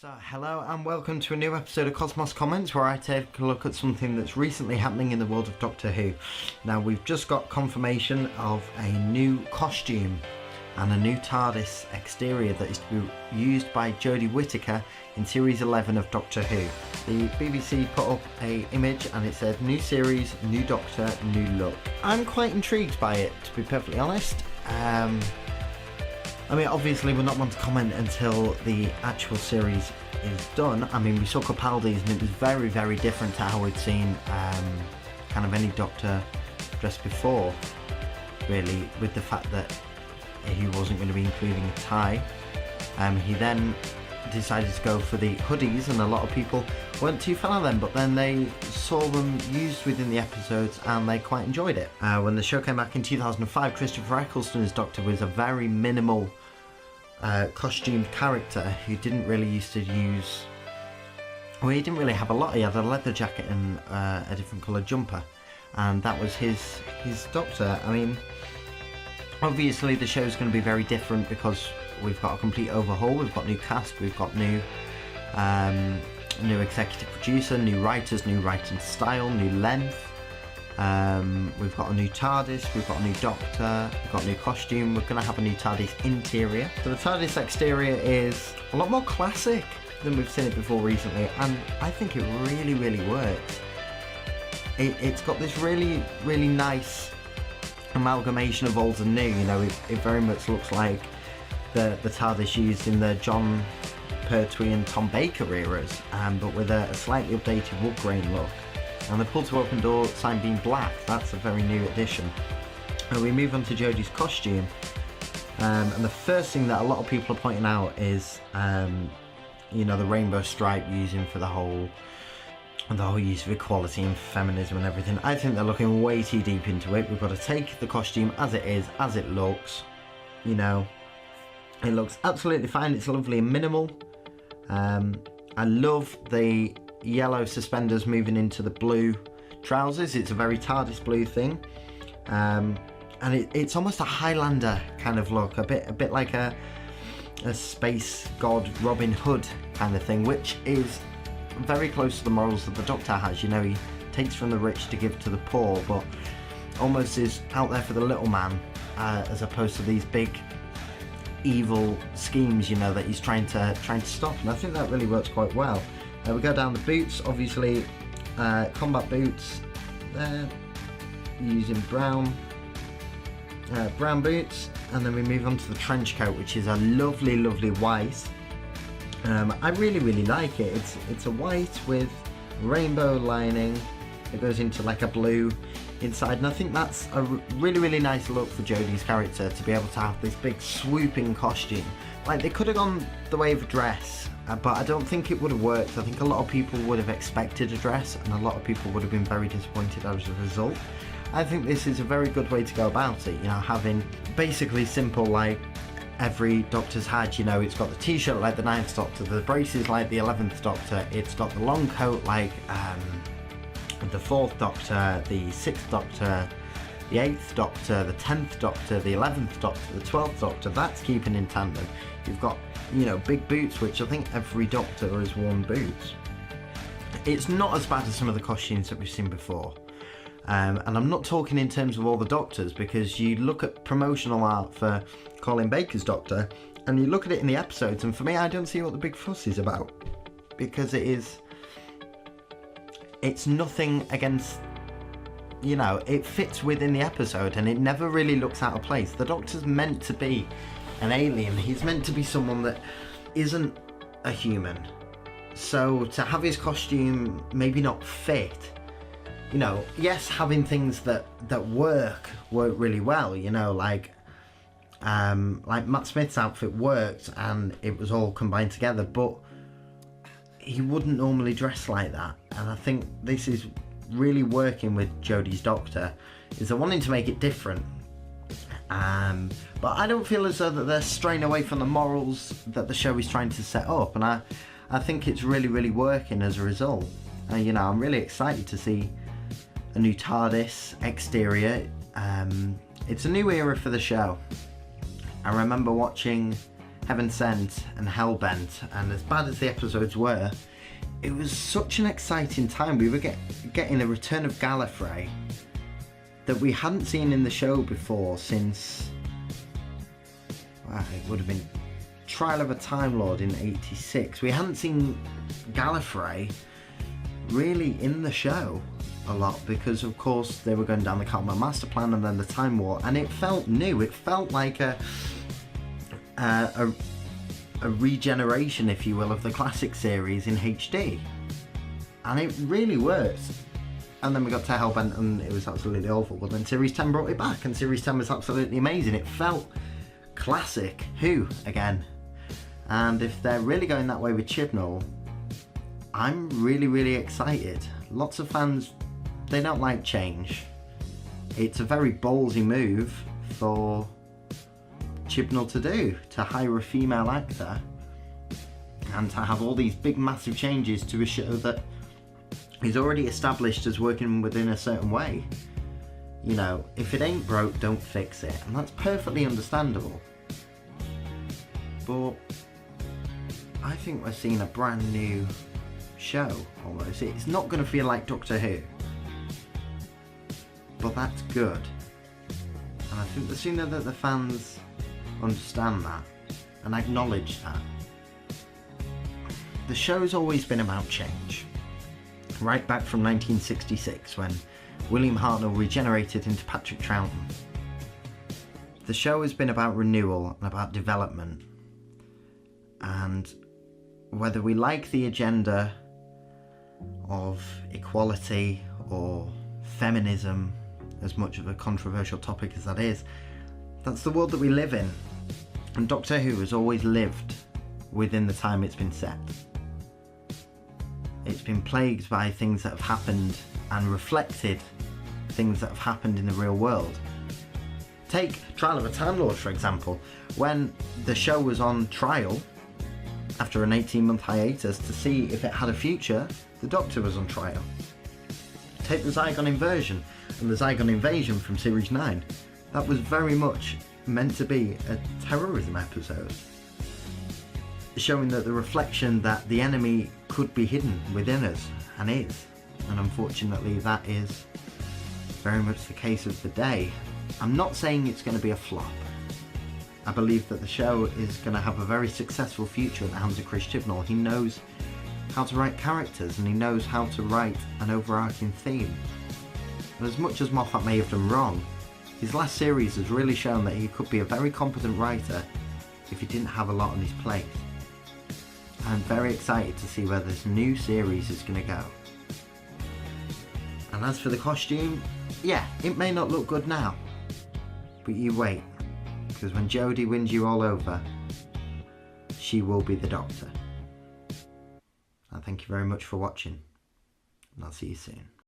So hello and welcome to a new episode of Cosmos Comments, where I take a look at something that's recently happening in the world of Doctor Who. Now, we've just got confirmation of a new costume and a new TARDIS exterior that is to be used by Jodie Whittaker in Series 11 of Doctor Who. The BBC put up an image and it said, "New series, new Doctor, new look." I'm quite intrigued by it, to be perfectly honest. I mean, obviously we're not going to comment until the actual series is done. I mean, we saw Capaldi's and it was very, very different to how we'd seen kind of any Doctor dressed before, really, with the fact that he wasn't going to be including a tie. He then decided to go for the hoodies, and a lot of people weren't too fan of them, but then they saw them used within the episodes and they quite enjoyed it. When the show came back in 2005, Christopher Eccleston's Doctor was a very minimal costumed character who didn't really used to use, well, he didn't really have a lot. He had a leather jacket and a different coloured jumper, and that was his Doctor. I mean, obviously the show's going to be very different because we've got a complete overhaul. We've got new cast, we've got new executive producer, new writers, new writing style, new length. We've got a new TARDIS, we've got a new Doctor, we've got a new costume, we're going to have a new TARDIS interior. So the TARDIS exterior is a lot more classic than we've seen it before recently, and I think it really, really works. It's got this really, really nice amalgamation of old and new. You know, it very much looks like the TARDIS used in the John Pertwee and Tom Baker eras, but with a slightly updated wood grain look. And the pull to open door sign being black, that's a very new addition. And we move on to Jodie's costume, and the first thing that a lot of people are pointing out is you know, the rainbow stripe using for the whole use of equality and feminism and everything. I think they're looking way too deep into it. We've got to take the costume as it is, as it looks. You know, it looks absolutely fine. It's lovely and minimal. I love the yellow suspenders moving into the blue trousers. It's a very TARDIS blue thing, and it's almost a Highlander kind of look, a bit like a space god Robin Hood kind of thing, which is very close to the morals that the Doctor has. You know, he takes from the rich to give to the poor, but almost is out there for the little man, as opposed to these big evil schemes, you know, that he's trying to stop. And I think that really works quite well. We go down the boots, obviously combat boots there, using brown boots, and then we move on to the trench coat, which is a lovely, lovely white. I really, really like it. It's a white with rainbow lining. It goes into like a blue inside, and I think that's a really, really nice look for Jodie's character, to be able to have this big swooping costume. Like, they could have gone the way of a dress, but I don't think it would have worked. I think a lot of people would have expected a dress, and a lot of people would have been very disappointed as a result. I think this is a very good way to go about it, you know, having basically simple, like every Doctor's had. You know, it's got the t-shirt like the 9th Doctor, the braces like the 11th Doctor, it's got the long coat like the 4th Doctor, the 6th Doctor, the 8th Doctor, the 10th Doctor, the 11th Doctor, the 12th Doctor. That's keeping in tandem. You've got, you know, big boots, which I think every Doctor has worn boots. It's not as bad as some of the costumes that we've seen before. And I'm not talking in terms of all the Doctors, because you look at promotional art for Colin Baker's Doctor and you look at it in the episodes, and for me, I don't see what the big fuss is about, because it's nothing against, you know, it fits within the episode and it never really looks out of place. The Doctor's meant to be an alien. He's meant to be someone that isn't a human. So to have his costume maybe not fit, you know, yes, having things that work really well, you know, like Matt Smith's outfit worked and it was all combined together, but he wouldn't normally dress like that. And I think this is really working with Jodie's Doctor, is they're wanting to make it different. But I don't feel as though that they're straying away from the morals that the show is trying to set up, and I think it's really, really working as a result. You know, I'm really excited to see a new TARDIS exterior. It's a new era for the show. I remember watching Heaven Sent and Hellbent, and as bad as the episodes were, it was such an exciting time. We were getting a return of Gallifrey that we hadn't seen in the show before since, well, it would have been Trial of a Time Lord in '86. We hadn't seen Gallifrey really in the show a lot because, of course, they were going down the Cartman Master Plan and then the Time War, and it felt new. It felt like a regeneration, if you will, of the classic series in HD, and it really worked. And then we got to Hellbent and it was absolutely awful, but then Series 10 brought it back, and Series 10 was absolutely amazing. It felt classic Who again, and if they're really going that way with Chibnall, I'm really excited. Lots of fans, they don't like change. It's a very ballsy move for Chibnall to do, to hire a female actor and to have all these big massive changes to a show that is already established as working within a certain way. You know, if it ain't broke, don't fix it, and that's perfectly understandable. But I think we're seeing a brand new show almost. It's not going to feel like Doctor Who, but that's good. And I think the sooner that the fans understand that and acknowledge that. The show's always been about change, right back from 1966 when William Hartnell regenerated into Patrick Troughton. The show has been about renewal and about development, and whether we like the agenda of equality or feminism, as much of a controversial topic as that is, that's the world that we live in. And Doctor Who has always lived within the time it's been set. It's been plagued by things that have happened and reflected things that have happened in the real world. Take Trial of a Time Lord, for example. When the show was on trial, after an 18-month hiatus to see if it had a future, the Doctor was on trial. Take the Zygon Inversion and the Zygon Invasion from Series 9. That was very much meant to be a terrorism episode, showing that the reflection that the enemy could be hidden within us, and is. And unfortunately that is very much the case of the day. I'm not saying it's going to be a flop. I believe that the show is going to have a very successful future at the hands of Chris Chibnall. He knows how to write characters, and he knows how to write an overarching theme. And as much as Moffat may have done wrong, his last series has really shown that he could be a very competent writer if he didn't have a lot on his plate. I'm very excited to see where this new series is going to go. And as for the costume, yeah, it may not look good now, but you wait, because when Jodie wins you all over, she will be the Doctor. And thank you very much for watching, and I'll see you soon.